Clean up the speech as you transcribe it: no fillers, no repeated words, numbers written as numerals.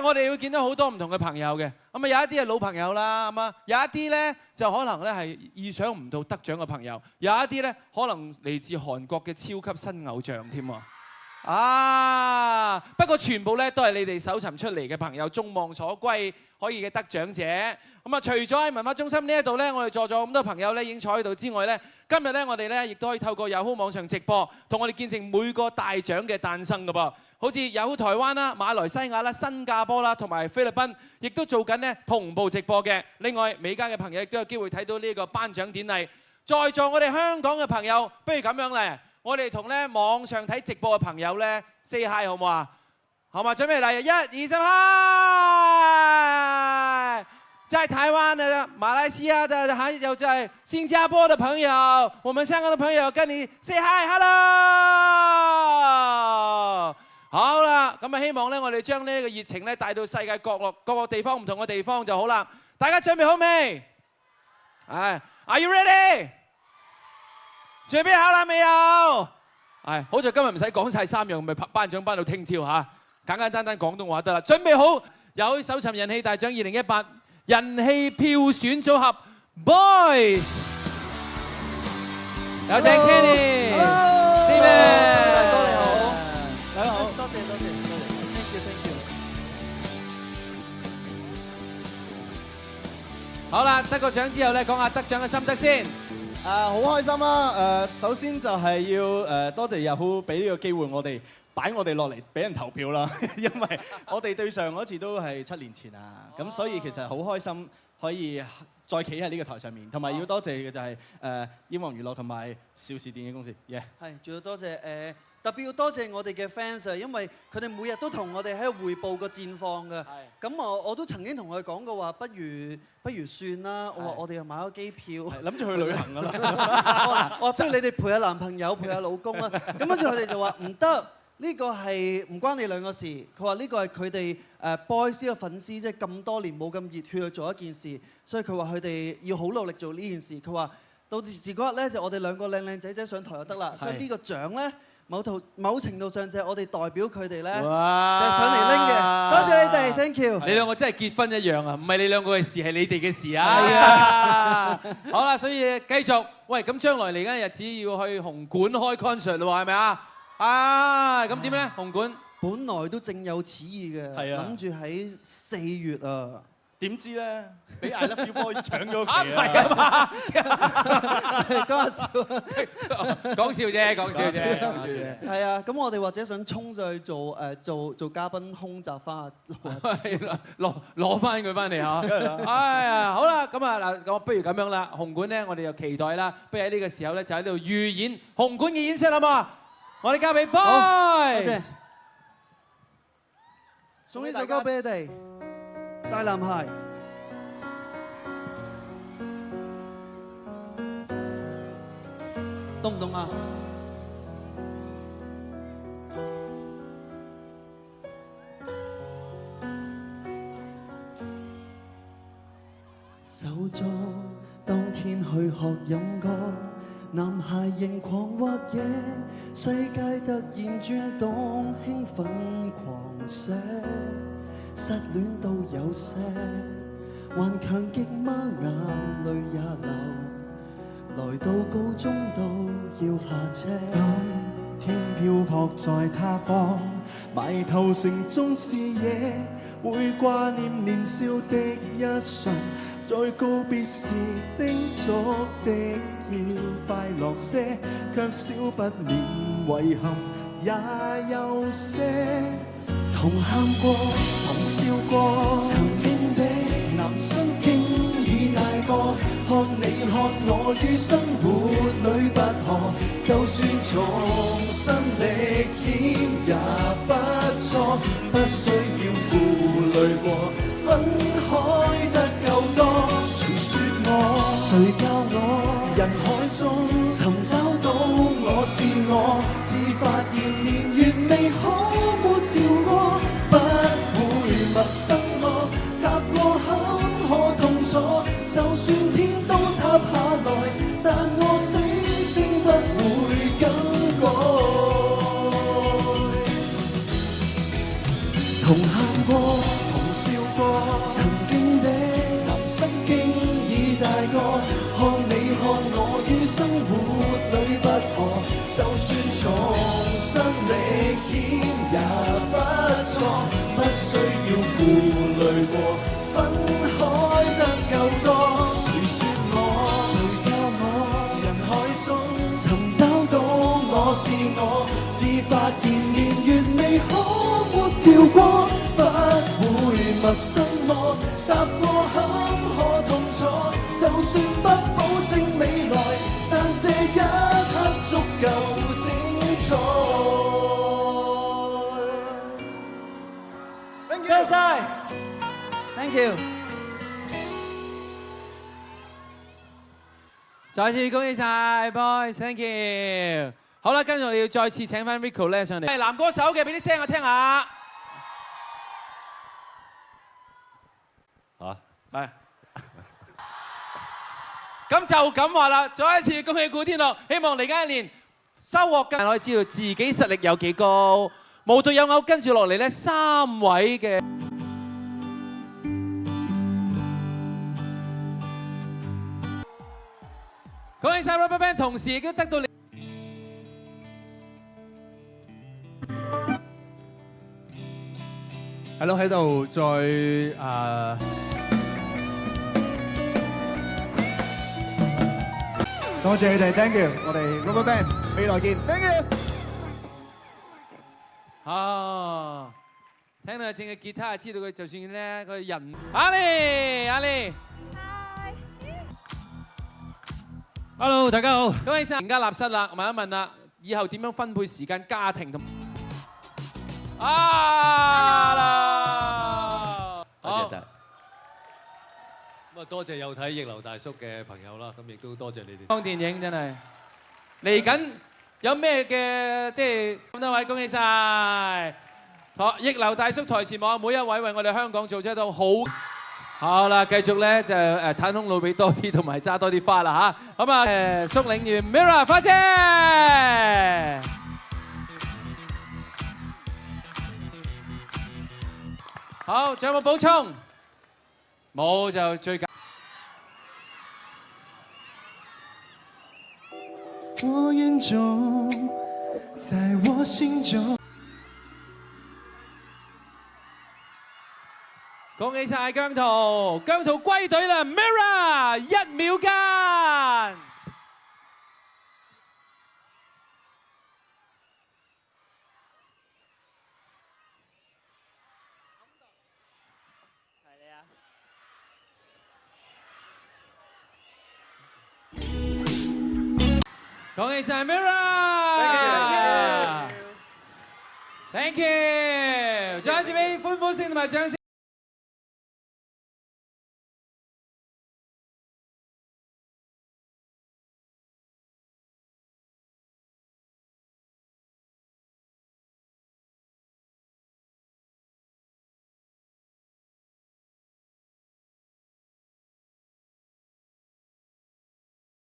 我哋會見到好多唔同嘅朋友嘅，咁啊有一啲係老朋友啦，咁啊有一啲咧就可能咧係意想唔到得獎嘅朋友，有一啲咧可能嚟自韓國嘅超級新偶像添喎。啊！不過全部咧都係你哋搜尋出嚟嘅朋友，眾望所歸可以嘅得獎者。咁啊，除咗喺文化中心呢一度咧，我哋坐咗咁多朋友咧已經坐喺度之外咧，今日咧我哋咧亦都可以透過 Yahoo 網上直播，同我哋見證每個大獎嘅誕生㗎噃。好似 Yahoo 台灣啦、馬來西亞啦、新加坡啦同埋菲律賓，亦都做緊咧同步直播嘅。另外，美加嘅朋友亦都有機會睇到呢個頒獎典禮。在座我哋香港嘅朋友，不如咁樣咧。我哋同咧網上睇直播嘅朋友咧 say hi 好唔好啊？好嘛，準備嚟，1、2、3 hi！ 在台灣的、馬來西亞的，還有在新加坡的朋友，我們香港的朋友跟你 say hi，hello！ 好啦，咁啊希望咧我哋將呢個熱情咧帶到世界各個地方唔同嘅地方就好啦。大家準備好未？係 ，Are you ready？準備好啦未有？係，好在今日唔使講晒3樣，咪頒獎頒到聽朝嚇，簡簡單單廣東話得啦。準備好，有搜尋人氣大獎2018人氣票選組合 Boys， 有請 Kenny、Steven， 大哥你好，大家好，多謝，thank you。好啦，得個獎之後咧，講下得獎嘅心得先。好開心啦！首先就係要多謝 Yahoo 俾呢個機會我哋擺我哋落嚟俾人投票啦，因為我哋對上嗰次都係7年前啊，咁所以其實好開心可以再企喺呢個台上面，同埋要多謝嘅就係英皇娛樂同埋邵氏電影公司，係，仲要多謝特別要多謝我哋嘅 fans 啊，因為佢哋每日都同我哋喺度匯報個戰況㗎。咁我都曾經同佢講過話，不如算啦。我話我哋又買咗機票，諗住去旅行㗎啦。我話不如你哋陪下男朋友，陪下老公啦。咁跟住佢哋就話唔得，呢個係唔關你兩個事。佢話呢個係佢哋Boys 嘅粉絲，即係咁多年冇咁熱血去做一件事，所以佢話佢哋要好努力做呢件事。佢話到時嗰日咧就我哋兩個靚靚仔仔上台就得啦。所以呢個獎咧。某程度上就係我哋代表佢哋咧，就係上嚟拎嘅。多謝你哋 ，thank you。你兩個真係結婚一樣啊，唔係你兩個嘅事，係你哋嘅事啊。係啊。好啦，所以繼續。喂，咁將來嚟緊日子要去紅館開 concert 咯喎，係咪啊？咁點咧？紅館本來都正有此意嘅，諗住喺4月啊。點知咧，俾 I Love You Boys 搶咗期啊！唔係啊嘛，講笑，講笑啫，講笑啫。係啊，咁我哋或者想衝上去做嘉賓空襲翻攞翻佢翻嚟嚇。哎呀，好啦，咁啊嗱，咁不如咁樣啦，紅館咧，我哋就期待啦，不如喺呢個時候咧，就喺度預演紅館嘅演出好嘛？我哋交俾 Boys，送呢首歌俾你哋。大男孩，凍唔凍啊？手咗當天去學飲歌，男孩仍狂畫野，世界突然轉動，興奮狂寫。失戀都有些，頑強極嗎？眼淚也流，來到高中都要下車。天漂泊在他方，埋頭城中視野，會掛念年少的一瞬，在告別時叮囑的要快樂些，卻少不免遺憾也有些。同喊過，同笑過，曾經的男生經已大個，看你看我於生活裏不可，就算重新歷險也不錯，不需要顧慮過，分開得夠多。誰說我？誰教我？人海中尋找到我是我，只發現年月未可抹掉過。不會陌生我，踏過坎坷痛楚，就算天都塌下來，但我死星不會更改。再次恭喜晒 ，boys，thank you。好啦，跟住我哋要再次請翻 Rico 咧上嚟。係男歌手嘅，俾啲聲我聽下。嚇，係。咁就咁話啦，再一次恭喜古天樂，希望嚟緊一年收穫更可以知道自己實力有幾高。無獨有偶，跟住落嚟咧3位嘅。恭喜晒 RubberBand， 同時亦都得到你。係咯，喺度再多謝你哋 ，thank you， 我哋 RubberBand 未來見 ，thank you。啊，聽到正嘅吉他，知道佢就算咧個人。阿麗。Hello， 大家好。恭喜晒成家立室啦！問一問啦，以後點樣分配時間、家庭同啦？好。咁啊，多謝有睇逆流大叔嘅朋友啦，咁亦都多謝你哋。當電影真係嚟緊有咩嘅即係咁多位恭喜晒！逆流大叔台前幕後每一位為我哋香港做出一套好。好啦，繼續咧就攤空路俾多啲，同埋揸多啲花啦嚇。咁啊率領員 Mirror 花姐，好，仲有冇補充？冇就最緊。我眼中，在我心中。恭喜晒姜濤，姜濤歸隊啦 ！Mirror 1秒間，恭喜晒 Mirror！Thank you，再一次俾歡呼聲同埋掌聲。